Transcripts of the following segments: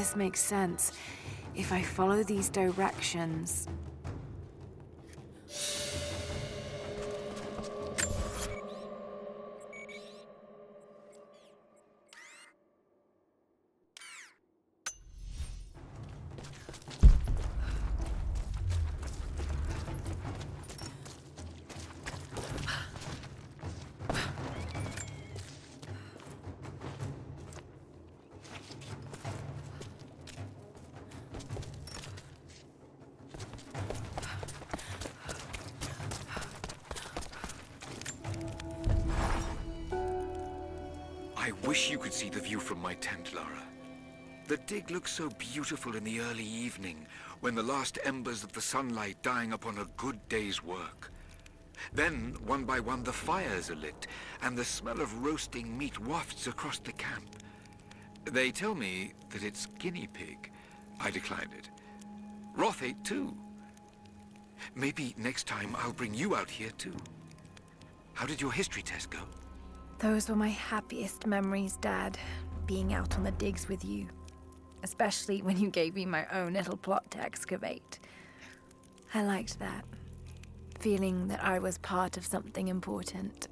this makes sense. If I follow these directions... I wish you could see the view from my tent, Lara. The dig looks so beautiful in the early evening, when the last embers of the sunlight dying upon a good day's work. Then, one by one, the fires are lit, and the smell of roasting meat wafts across the camp. They tell me that it's guinea pig. I declined it. Roth ate too. Maybe next time I'll bring you out here too. How did your history test go? Those were my happiest memories, Dad. Being out on the digs with you. Especially when you gave me my own little plot to excavate. I liked that. Feeling that I was part of something important.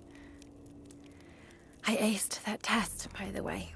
I aced that test, by the way.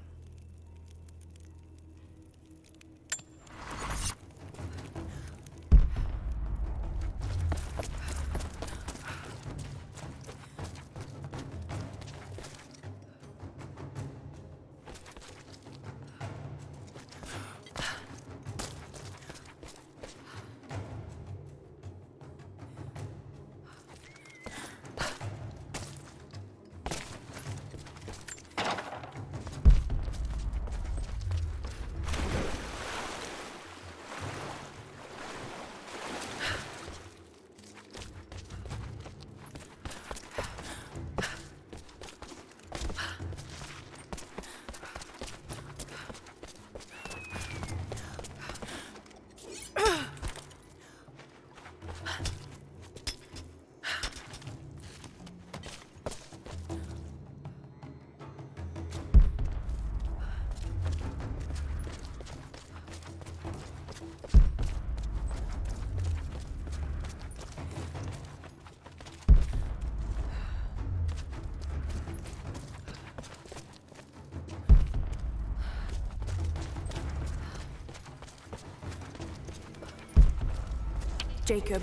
Jacob,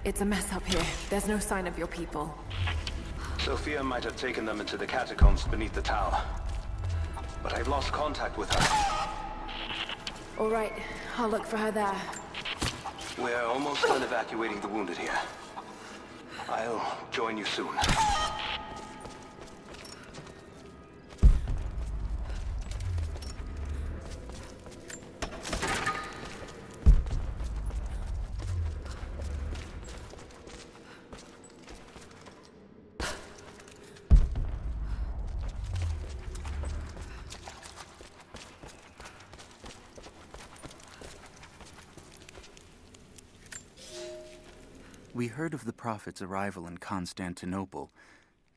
it's a mess up here. There's no sign of your people. Sophia might have taken them into the catacombs beneath the tower. But I've lost contact with her. All right, I'll look for her there. We're almost done evacuating the wounded here. I'll join you soon. We heard of the Prophet's arrival in Constantinople,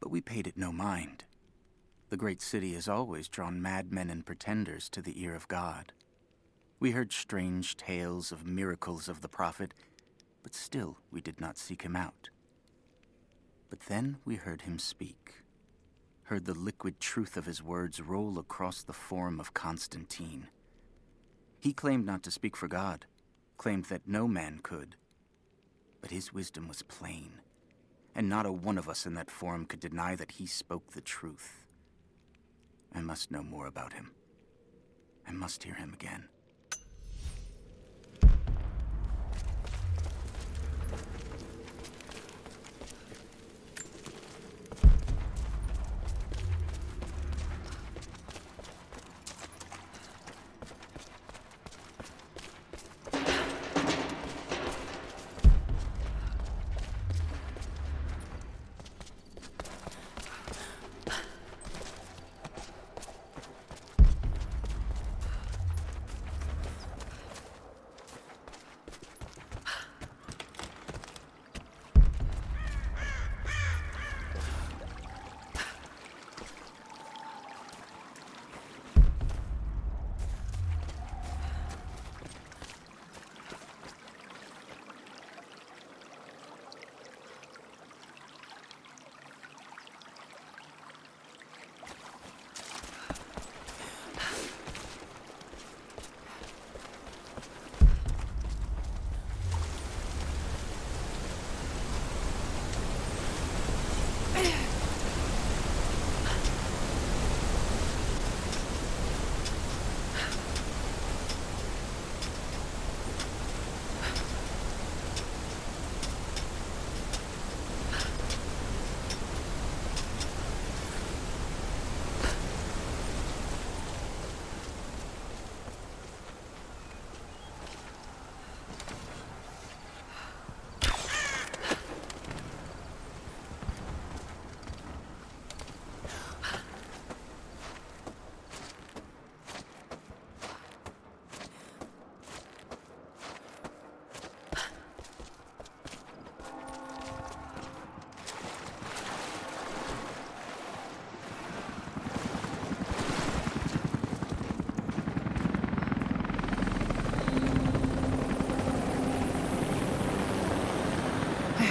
but we paid it no mind. The great city has always drawn madmen and pretenders to the ear of God. We heard strange tales of miracles of the Prophet, but still we did not seek him out. But then we heard him speak, heard the liquid truth of his words roll across the forum of Constantine. He claimed not to speak for God, claimed that no man could. But his wisdom was plain, and not a one of us in that forum could deny that he spoke the truth. I must know more about him. I must hear him again.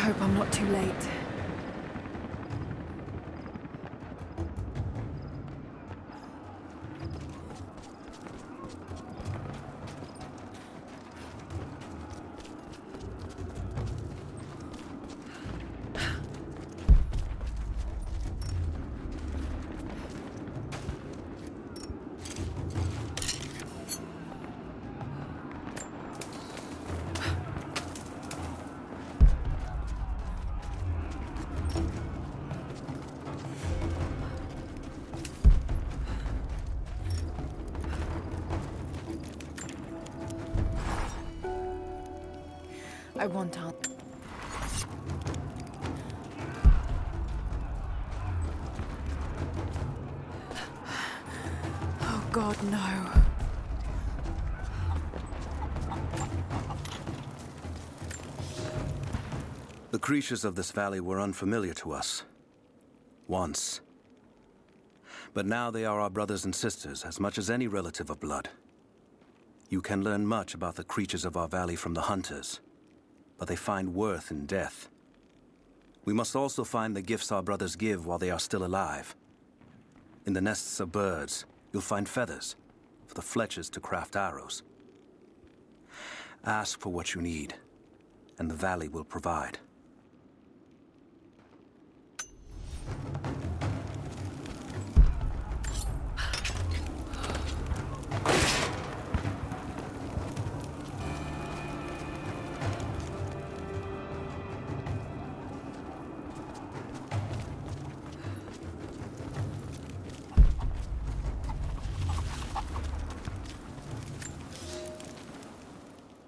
hope I'm not too late. I want on. Oh God, no. The creatures of this valley were unfamiliar to us. Once. But now they are our brothers and sisters as much as any relative of blood. You can learn much about the creatures of our valley from the hunters, but they find worth in death. We must also find the gifts our brothers give while they are still alive. In the nests of birds, you'll find feathers, for the fletchers to craft arrows. Ask for what you need, and the valley will provide.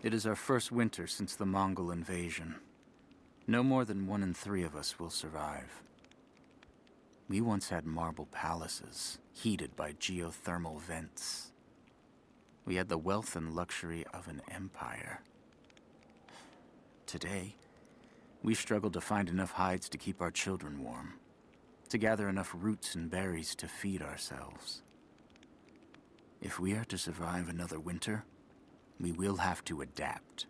It is our first winter since the Mongol invasion. No more than 1 in 3 of us will survive. We once had marble palaces, heated by geothermal vents. We had the wealth and luxury of an empire. Today, we struggle to find enough hides to keep our children warm, to gather enough roots and berries to feed ourselves. If we are to survive another winter, we will have to adapt.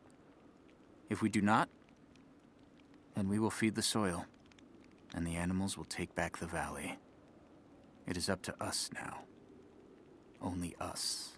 If we do not, then we will feed the soil, and the animals will take back the valley. It is up to us now. Only us.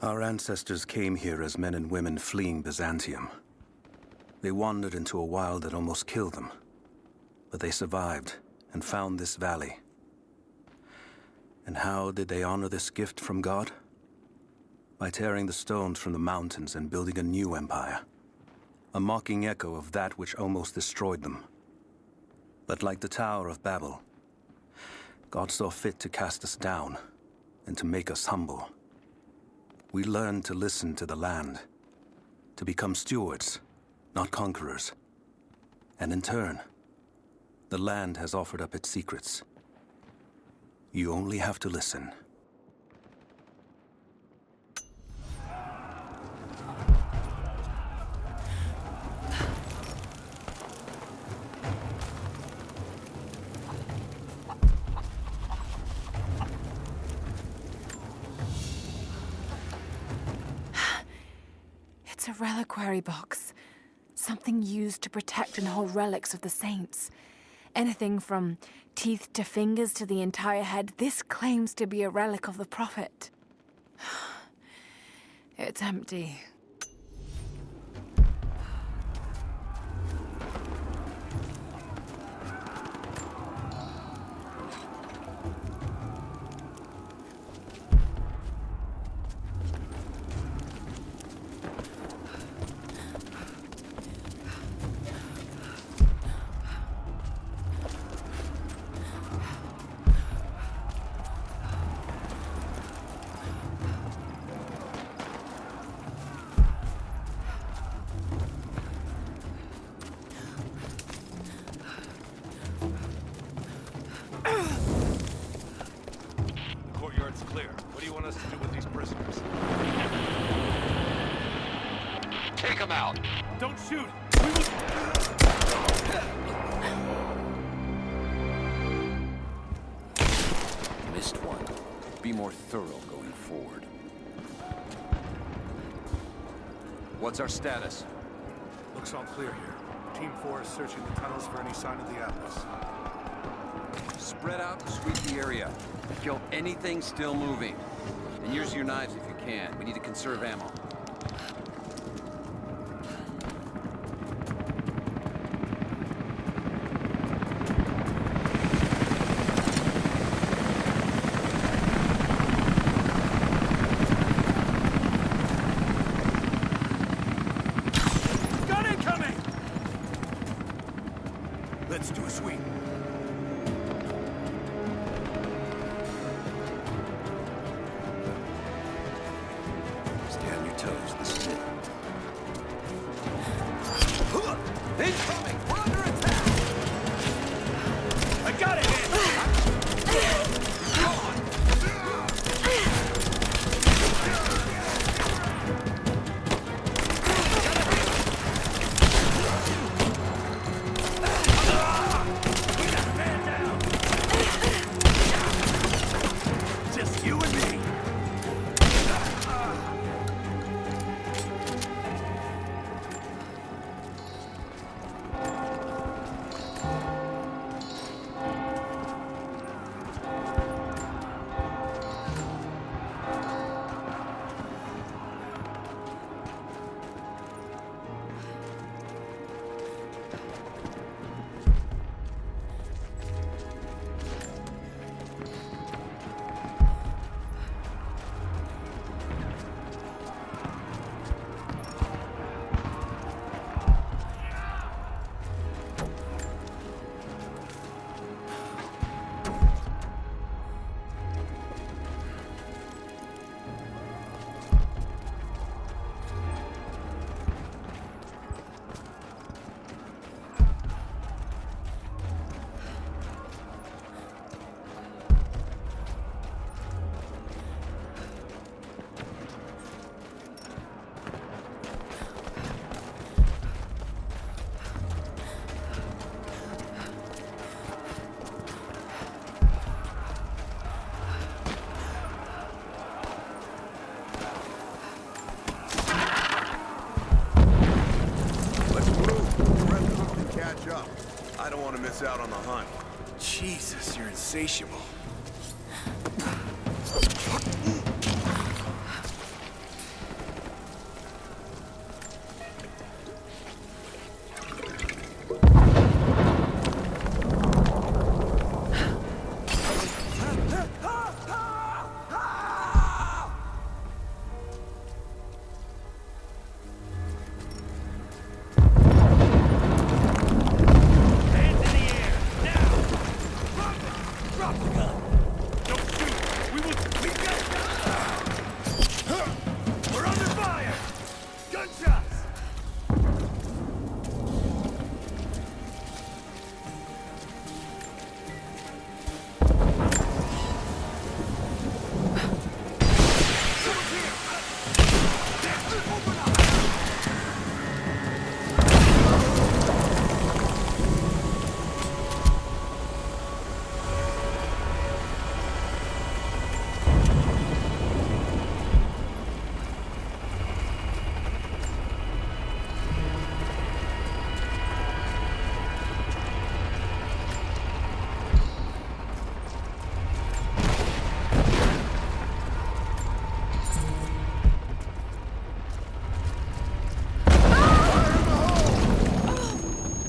Our ancestors came here as men and women fleeing Byzantium. They wandered into a wild that almost killed them. But they survived and found this valley. And how did they honor this gift from God? By tearing the stones from the mountains and building a new empire. A mocking echo of that which almost destroyed them. But like the Tower of Babel, God saw fit to cast us down and to make us humble. We learned to listen to the land, to become stewards, not conquerors. And in turn, the land has offered up its secrets. You only have to listen. It's a reliquary box. Something used to protect and hold relics of the saints. Anything from teeth to fingers to the entire head, this claims to be a relic of the Prophet. It's empty. Take him out! Don't shoot! Missed one. Be more thorough going forward. What's our status? Looks all clear here. Team 4 is searching the tunnels for any sign of the Atlas. Spread out and sweep the area. Kill anything still moving. And use your knives if you can. We need to conserve ammo. Gun incoming! Let's do a sweep. Stay on your toes. This is it. Incoming! We're under attack! I got it! Just you and me. Let's move. The rest of them can catch up. I don't want to miss out on the hunt. Jesus, you're insatiable. We're under fire! Gunshots!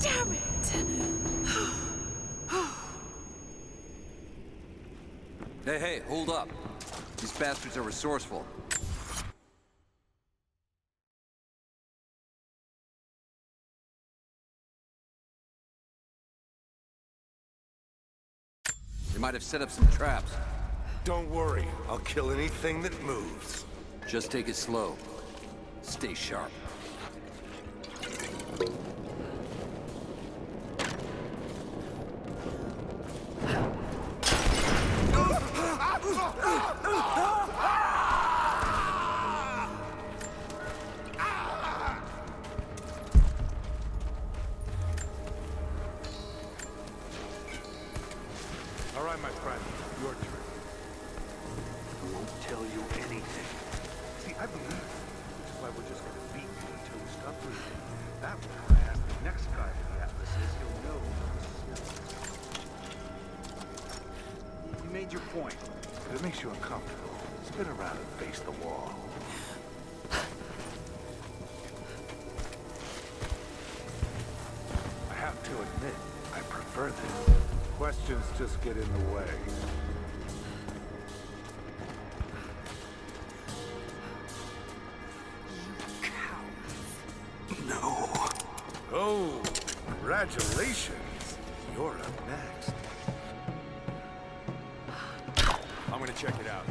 Damn it! Hey, hold up. These bastards are resourceful. They might have set up some traps. Don't worry. I'll kill anything that moves. Just take it slow. Stay sharp. my friend. Your turn. I won't tell you anything. See, I believe you, which is why we're just gonna beat you until you stop breathing. That way, when I ask the next guy who the Atlas is, he'll know. You made your point. If it makes you uncomfortable, spin around and face the wall. I have to admit, I prefer this. Questions just get in the way. No. Oh, congratulations. You're up next. I'm gonna check it out.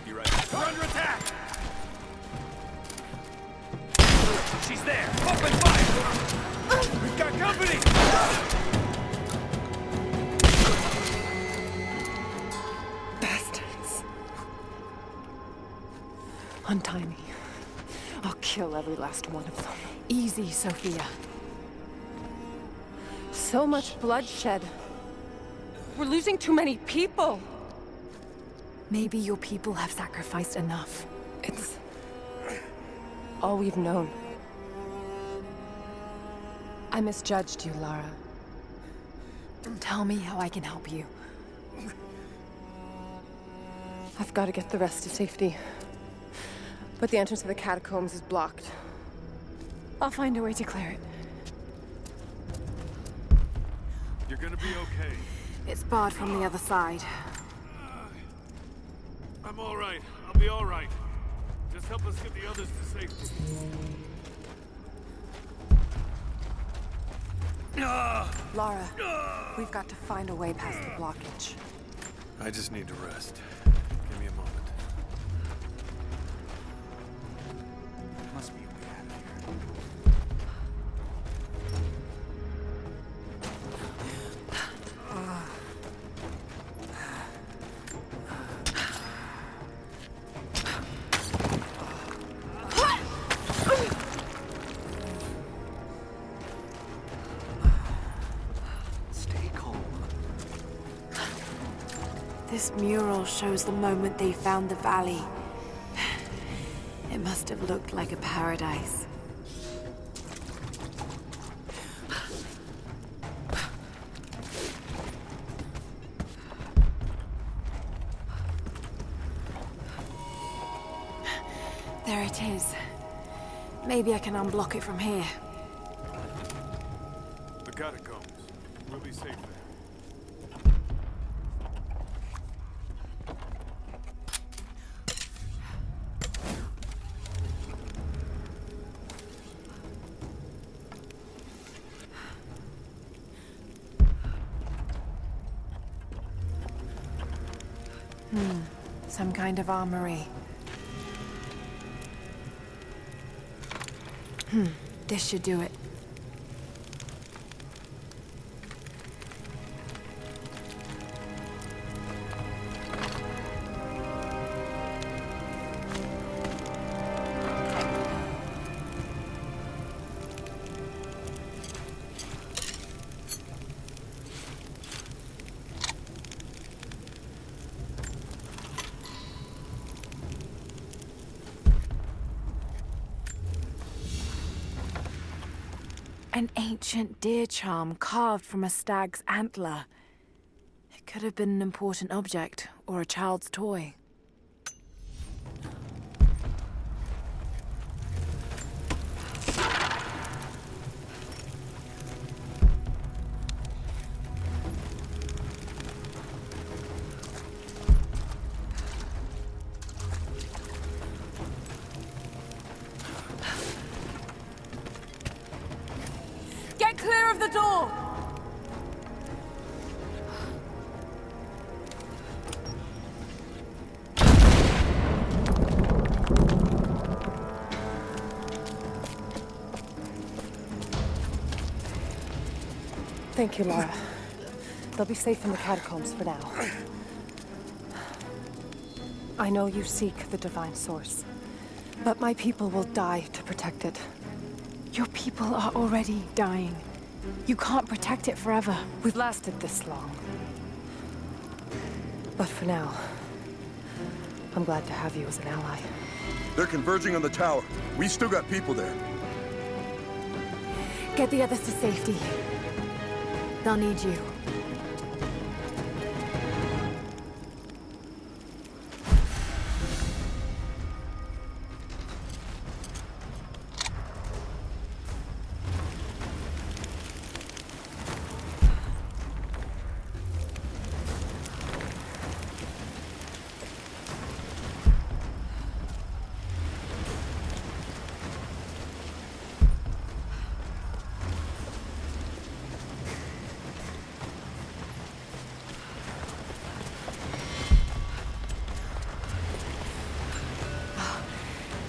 Be right back. We're under attack! She's there! Open fire! We've got company! Bastards. Untie me. I'll kill every last one of them. Easy, Sophia. So much bloodshed. We're losing too many people. Maybe your people have sacrificed enough. It's all we've known. I misjudged you, Lara. Tell me how I can help you. I've got to get the rest to safety. But the entrance to the catacombs is blocked. I'll find a way to clear it. You're gonna be okay. It's barred from the other side. I'm all right. I'll be all right. Just help us get the others to safety. Lara, we've got to find a way past the blockage. I just need to rest. Give me a moment. Must be a way out of here. Stay calm. This mural shows the moment they found the valley. It must have looked like a paradise. There it is. Maybe I can unblock it from here. The catacombs. We'll be safe there. Some kind of armory. This should do it. An ancient deer charm carved from a stag's antler. It could have been an important object, or a child's toy. Get clear of the door! Thank you, Lara. They'll be safe in the catacombs for now. I know you seek the divine source, but my people will die to protect it. Your people are already dying. You can't protect it forever. We've lasted this long. But for now, I'm glad to have you as an ally. They're converging on the tower. We still got people there. Get the others to safety. They'll need you.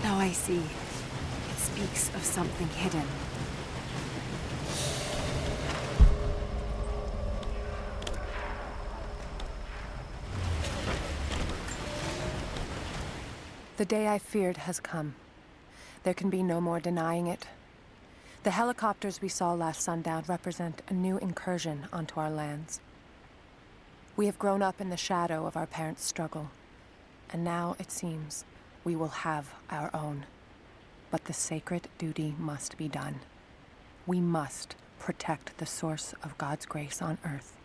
Now I see. It speaks of something hidden. The day I feared has come. There can be no more denying it. The helicopters we saw last sundown represent a new incursion onto our lands. We have grown up in the shadow of our parents' struggle, and now, it seems, we will have our own. But the sacred duty must be done. We must protect the source of God's grace on Earth.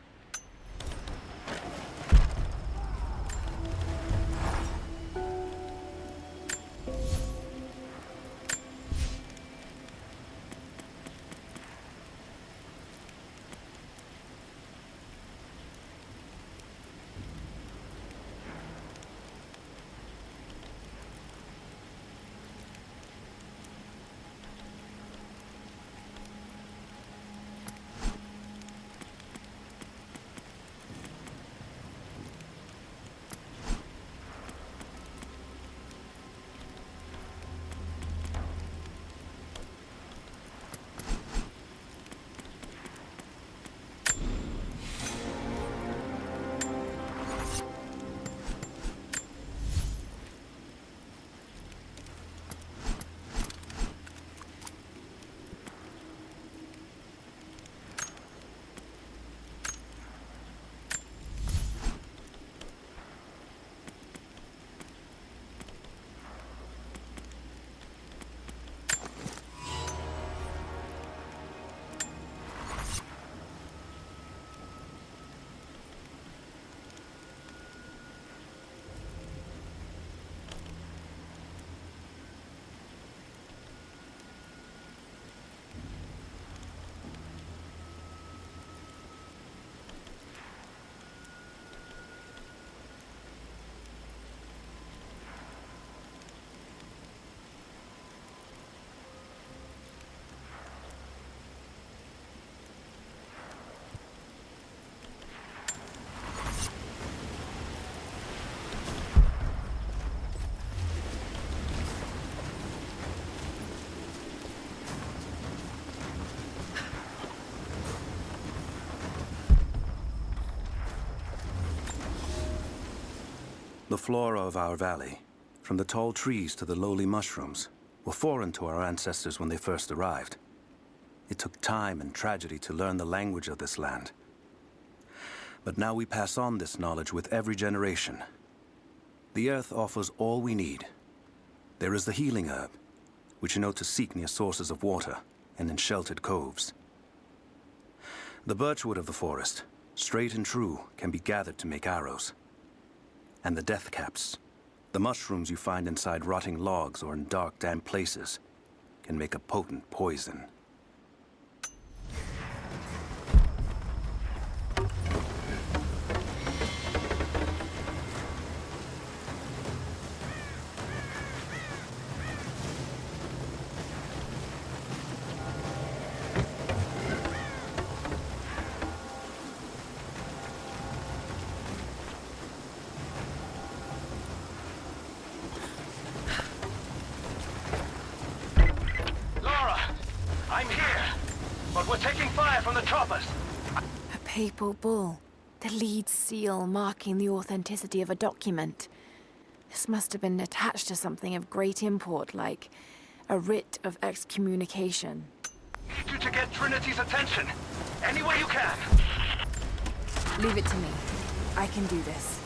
The flora of our valley, from the tall trees to the lowly mushrooms, were foreign to our ancestors when they first arrived. It took time and tragedy to learn the language of this land. But now we pass on this knowledge with every generation. The earth offers all we need. There is the healing herb, which you know to seek near sources of water and in sheltered coves. The birchwood of the forest, straight and true, can be gathered to make arrows. And the death caps, the mushrooms you find inside rotting logs or in dark, damp places, can make a potent poison. A papal bull. The lead seal marking the authenticity of a document. This must have been attached to something of great import, like a writ of excommunication. Need you to get Trinity's attention. Any way you can. Leave it to me. I can do this.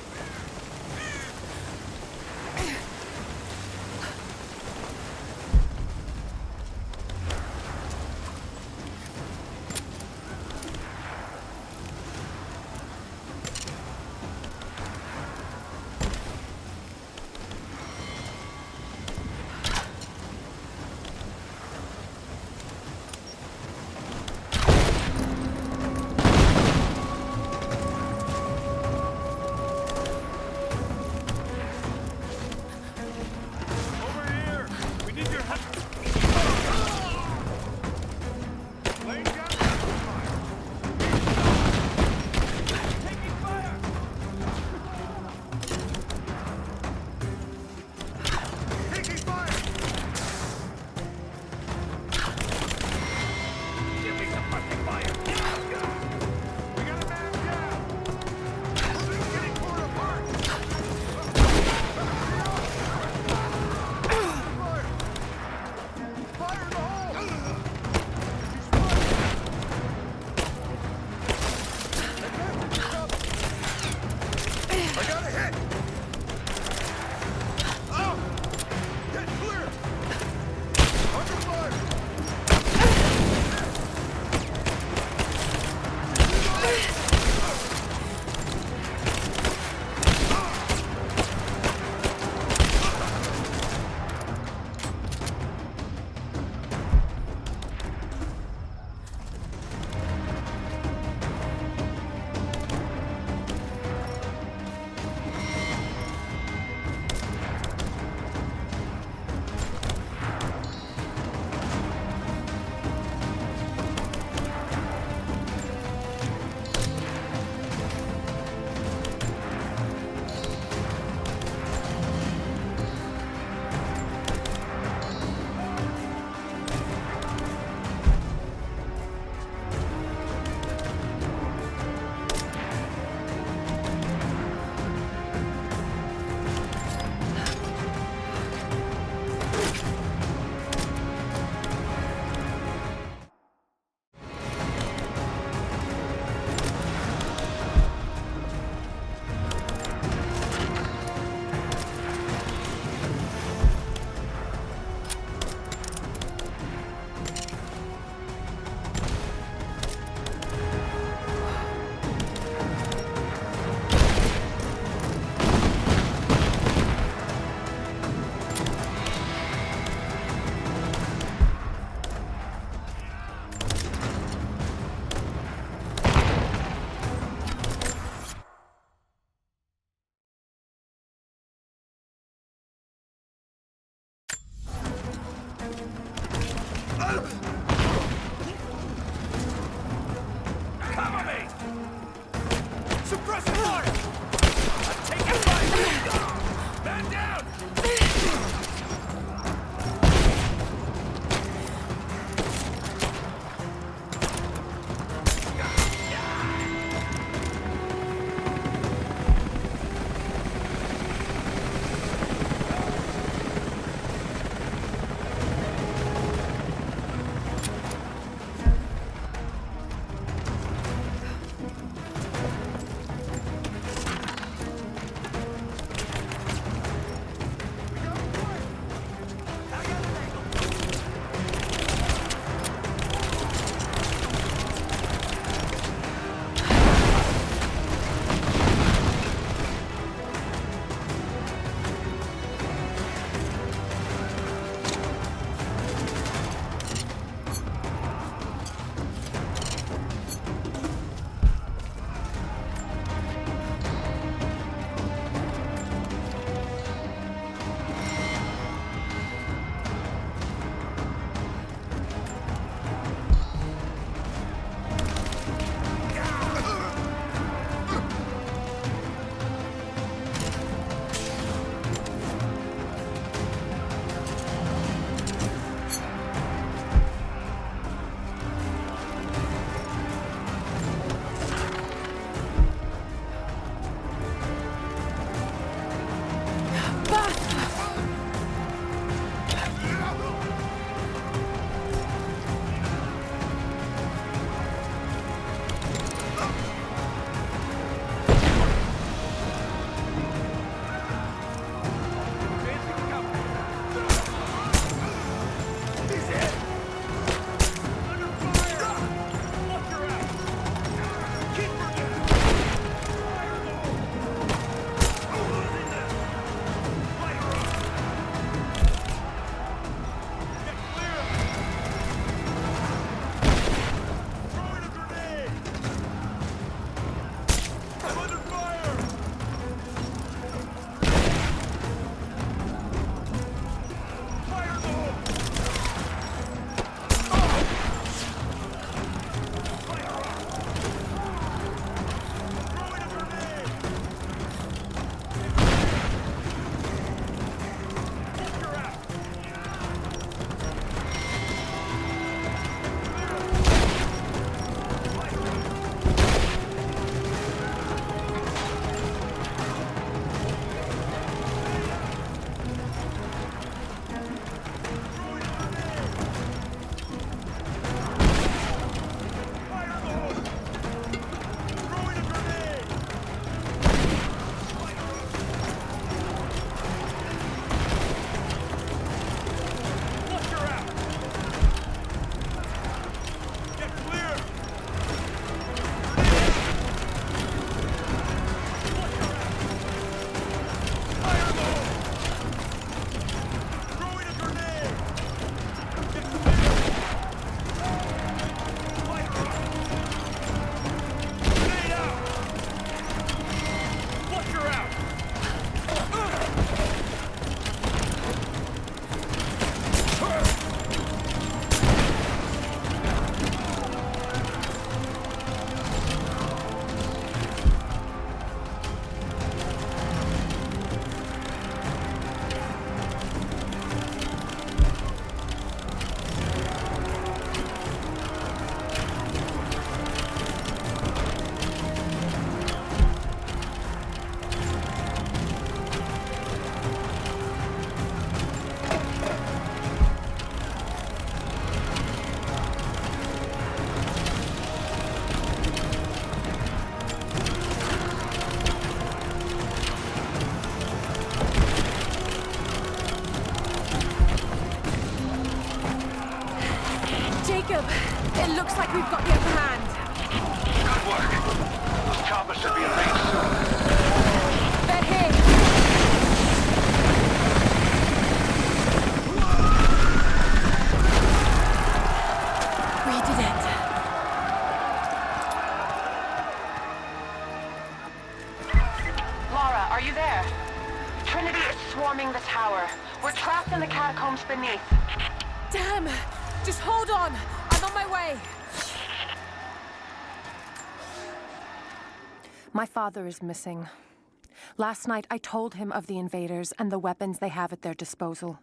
Jacob, it looks like we've got the upper hand. Good work. Those choppers should be in range soon. They're here. We did it. Lara, are you there? Trinity is swarming the tower. We're trapped in the catacombs beneath. Damn! Just hold on. I'm on my way. My father is missing. Last night, I told him of the invaders and the weapons they have at their disposal.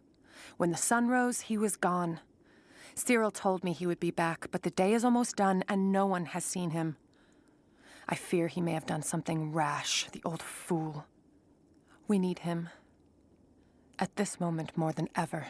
When the sun rose, he was gone. Cyril told me he would be back, but the day is almost done and no one has seen him. I fear he may have done something rash, the old fool. We need him. At this moment more than ever.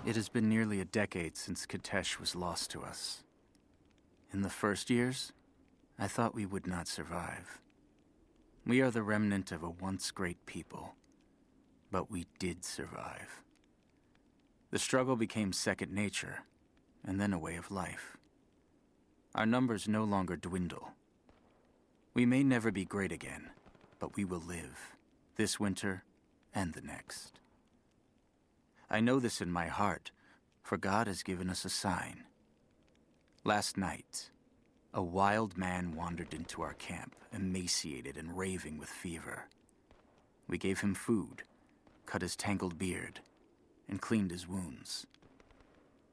It has been nearly a decade since Kitezh was lost to us. In the first years, I thought we would not survive. We are the remnant of a once great people, but we did survive. The struggle became second nature, and then a way of life. Our numbers no longer dwindle. We may never be great again, but we will live, this winter and the next. I know this in my heart, for God has given us a sign. Last night, a wild man wandered into our camp, emaciated and raving with fever. We gave him food, cut his tangled beard, and cleaned his wounds.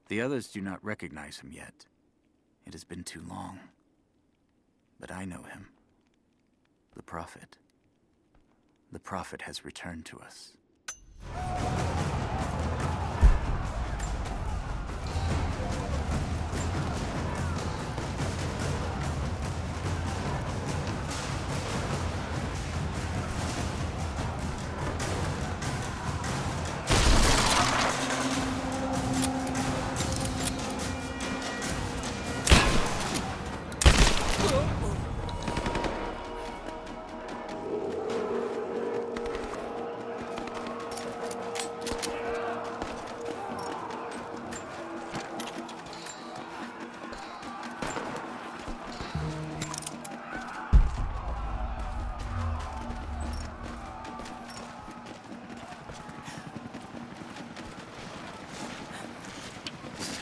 The others do not recognize him yet. It has been too long. But I know him. The Prophet. The Prophet has returned to us.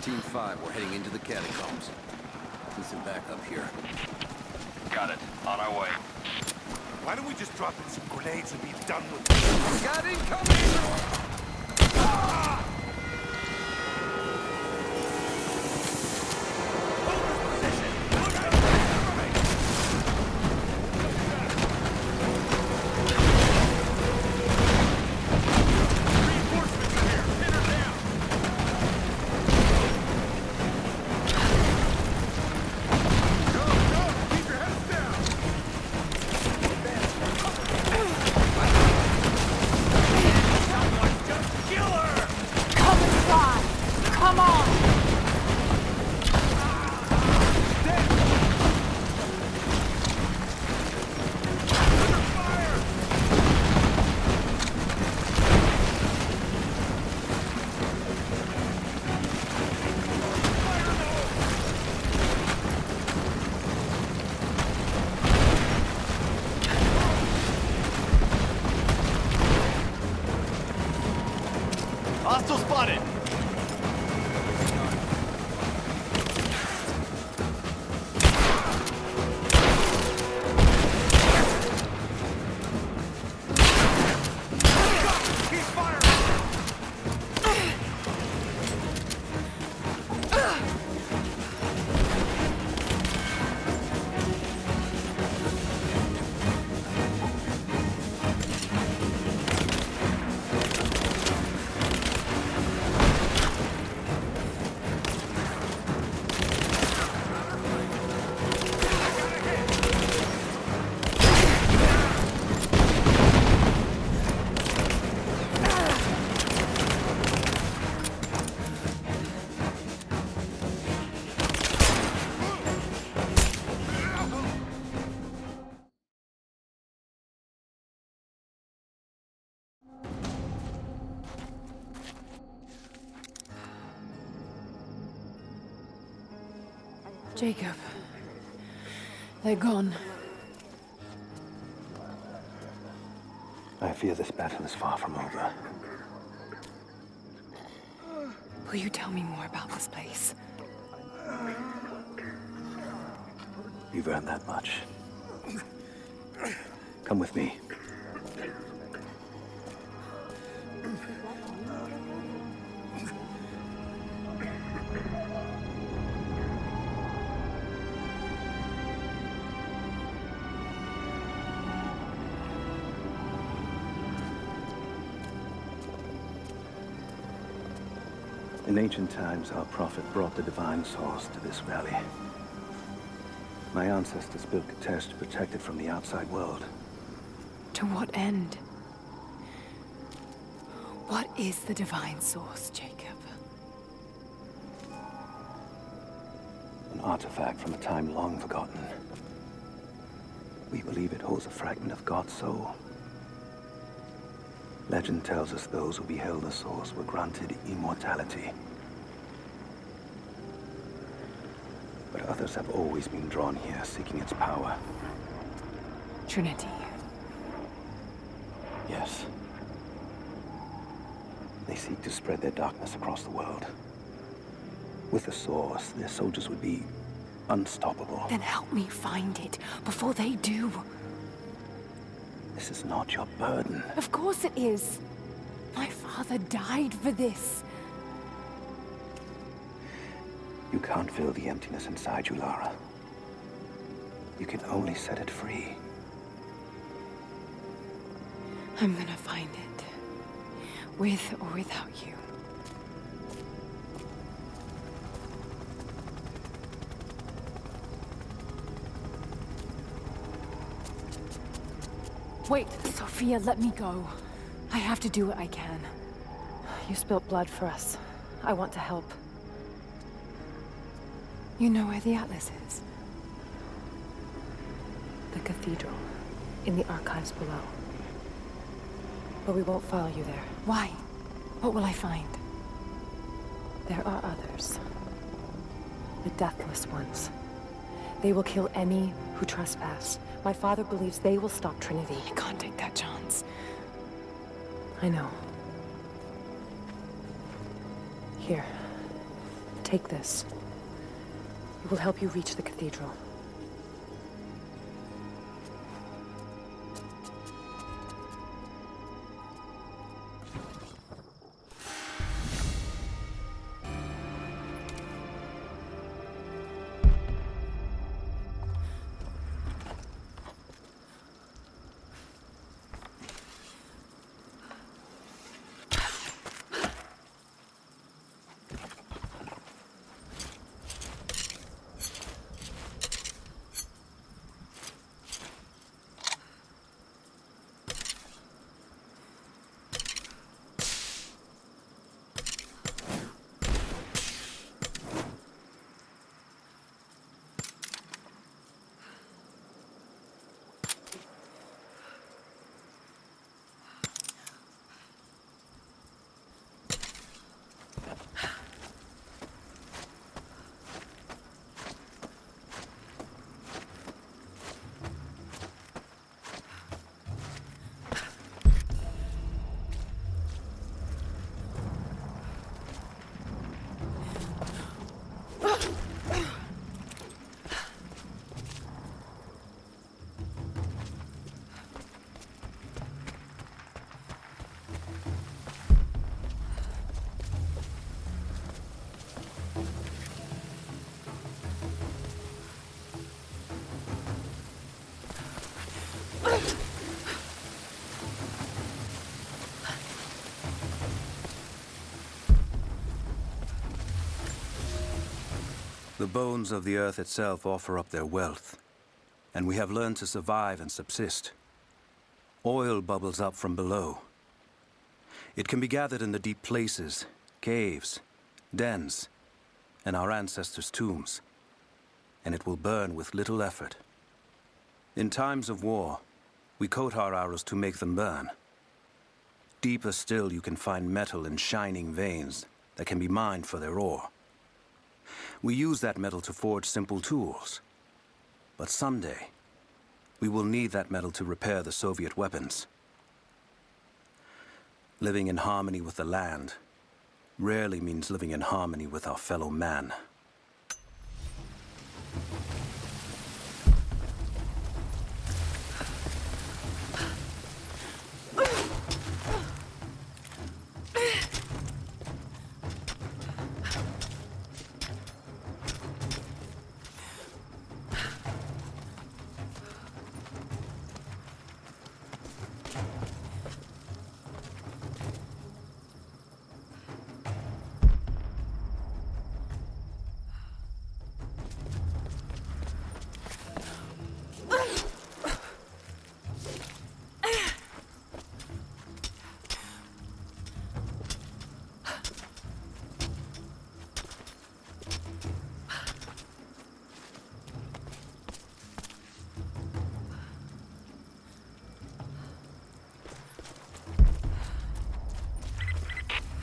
Team 5, we're heading into the catacombs. Listen back up here. Got it. On our way. Why don't we just drop in some grenades and be done with it? Got incoming! Someone Hostile spotted! Jacob. They're gone. I fear this battle is far from over. Will you tell me more about this place? You've earned that much. Come with me. In ancient times, our prophet brought the divine source to this valley. My ancestors built Kitezh to protect it from the outside world. To what end? What is the divine source, Jacob? An artifact from a time long forgotten. We believe it holds a fragment of God's soul. Legend tells us those who beheld the source were granted immortality. But others have always been drawn here, seeking its power. Trinity. Yes. They seek to spread their darkness across the world. With the source, their soldiers would be unstoppable. Then help me find it before they do. This is not your burden. Of course it is. My father died for this. You can't fill the emptiness inside you, Lara. You can only set it free. I'm gonna find it. With or without you. Wait, Sophia, let me go. I have to do what I can. You spilt blood for us. I want to help. You know where the Atlas is? The cathedral. In the archives below. But we won't follow you there. Why? What will I find? There are others. The Deathless Ones. They will kill any who trespass. My father believes they will stop Trinity. I can't take that chance. I know. Here. Take this. It will help you reach the cathedral. The bones of the earth itself offer up their wealth, and we have learned to survive and subsist. Oil bubbles up from below. It can be gathered in the deep places, caves, dens, and our ancestors' tombs, and it will burn with little effort. In times of war, we coat our arrows to make them burn. Deeper still, you can find metal in shining veins that can be mined for their ore. We use that metal to forge simple tools. But someday, we will need that metal to repair the Soviet weapons. Living in harmony with the land rarely means living in harmony with our fellow man.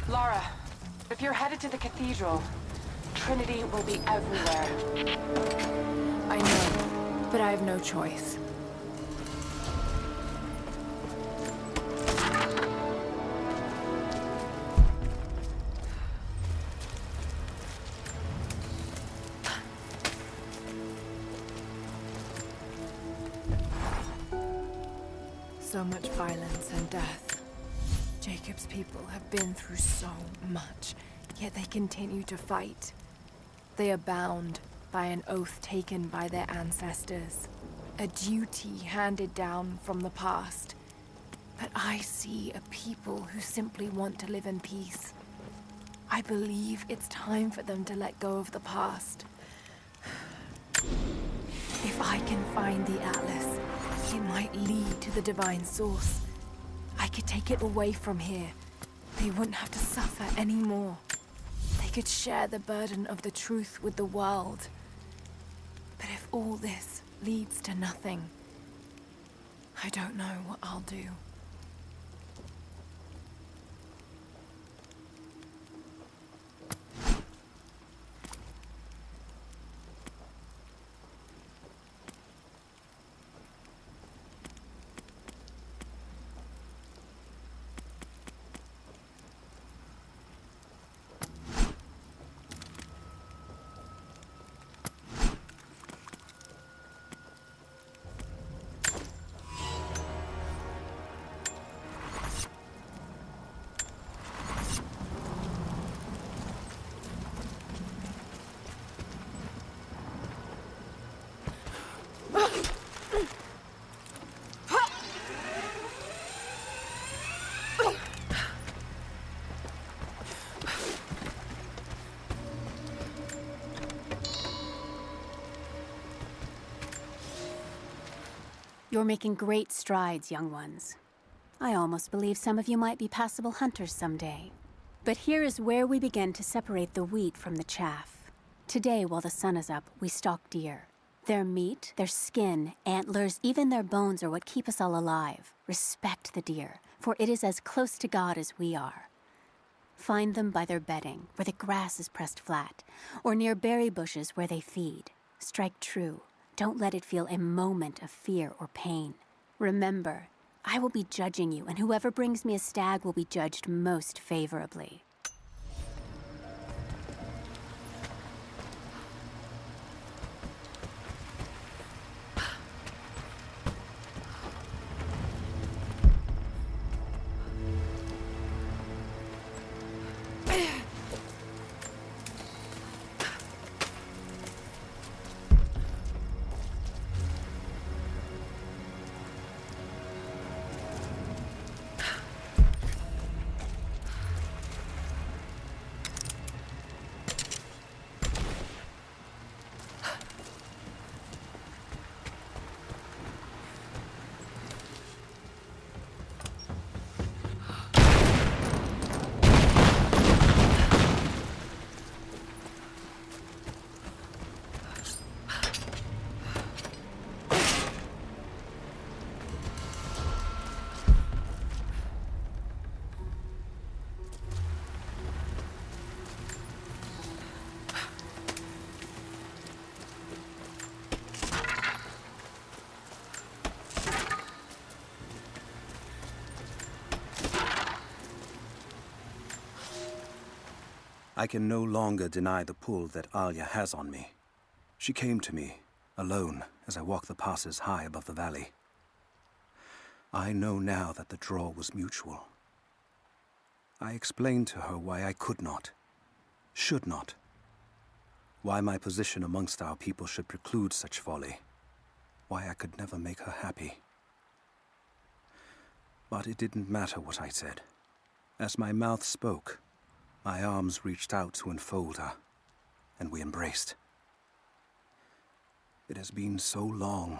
Lara, if you're headed to the cathedral, Trinity will be everywhere. I know, but I have no choice. So much violence and death. Jacob's people have been through so much, yet they continue to fight. They are bound by an oath taken by their ancestors, a duty handed down from the past. But I see a people who simply want to live in peace. I believe it's time for them to let go of the past. If I can find the Atlas, it might lead to the divine source. I could take it away from here. They wouldn't have to suffer anymore. They could share the burden of the truth with the world. But if all this leads to nothing, I don't know what I'll do. You're making great strides, young ones. I almost believe some of you might be passable hunters someday. But here is where we begin to separate the wheat from the chaff. Today, while the sun is up, we stalk deer. Their meat, their skin, antlers, even their bones are what keep us all alive. Respect the deer, for it is as close to God as we are. Find them by their bedding, where the grass is pressed flat, or near berry bushes where they feed. Strike true. Don't let it feel a moment of fear or pain. Remember, I will be judging you, and whoever brings me a stag will be judged most favorably. I can no longer deny the pull that Alia has on me. She came to me, alone, as I walked the passes high above the valley. I know now that the draw was mutual. I explained to her why I could not, should not, why my position amongst our people should preclude such folly, why I could never make her happy. But it didn't matter what I said. As my mouth spoke, my arms reached out to enfold her, and we embraced. It has been so long,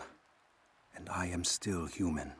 and I am still human.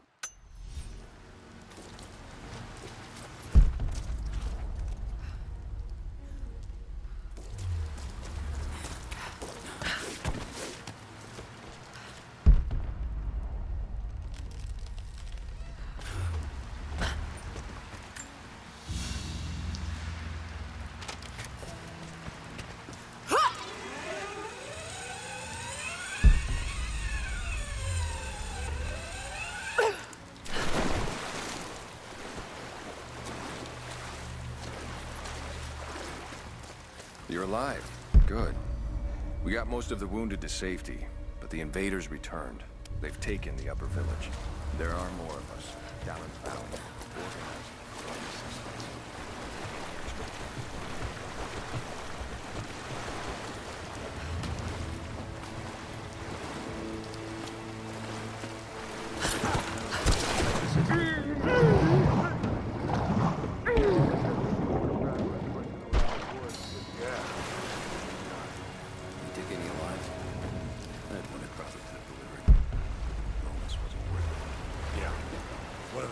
You're alive. Good. We got most of the wounded to safety, but the invaders returned. They've taken the upper village. There are more of us, down in the valley, organized for resistance.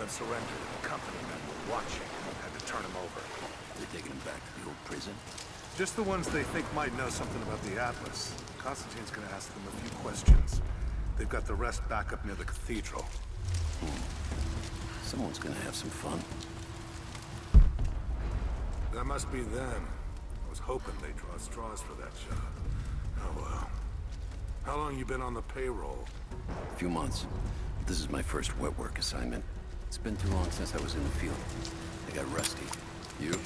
Surrendered, and the company men were watching. Had to turn him over. They're taking him back to the old prison? Just the ones they think might know something about the Atlas. Constantine's gonna ask them a few questions. They've got the rest back up near the cathedral. Someone's gonna have some fun. That must be them. I was hoping they'd draw straws for that job. Oh well. How long you been on the payroll? A few months. This is my first wet work assignment. It's been too long since I was in the field. I got rusty. You?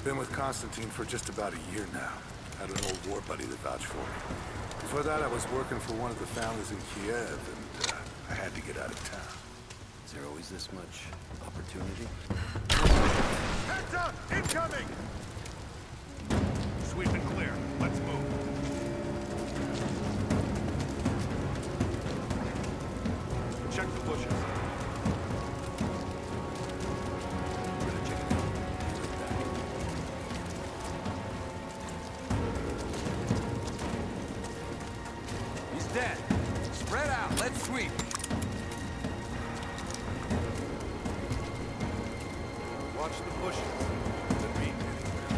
Been with Constantine for just about a year now. Had an old war buddy that vouched for me. Before that, I was working for one of the families in Kiev, and I had to get out of town. Is there always this much opportunity? Heads up! Incoming! Sweep and clear. Let's move. Check the bushes. He's dead. Spread out. Let's sweep. Watch the bushes. Doesn't mean anything.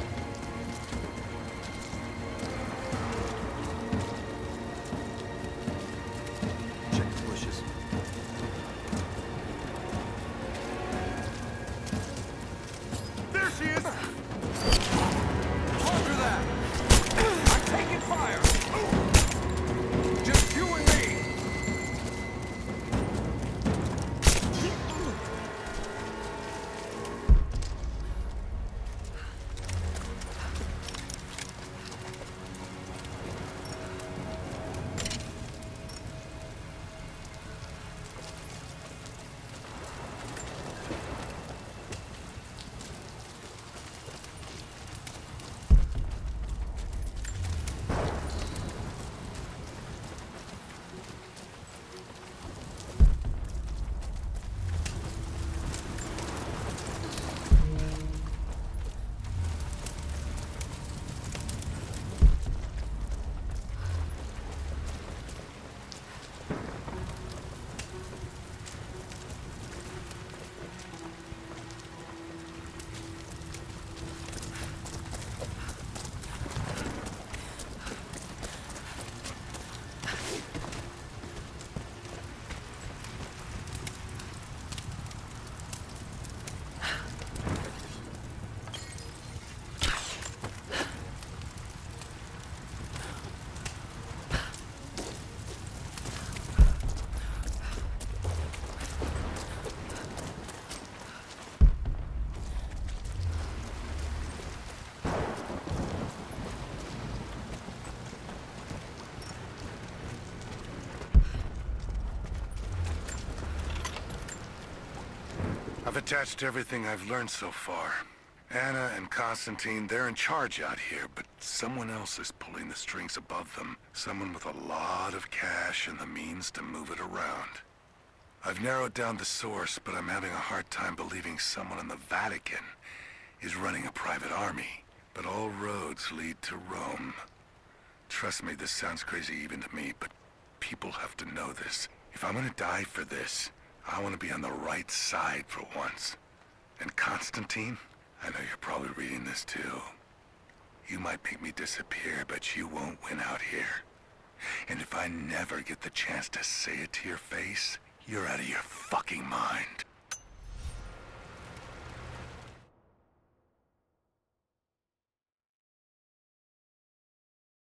I've attached everything I've learned so far. Anna and Constantine, they're in charge out here, but someone else is pulling the strings above them. Someone with a lot of cash and the means to move it around. I've narrowed down the source, but I'm having a hard time believing someone in the Vatican is running a private army. But all roads lead to Rome. Trust me, this sounds crazy even to me, but people have to know this. If I'm gonna die for this, I want to be on the right side for once. And Constantine, I know you're probably reading this too. You might make me disappear, but you won't win out here. And if I never get the chance to say it to your face, you're out of your fucking mind.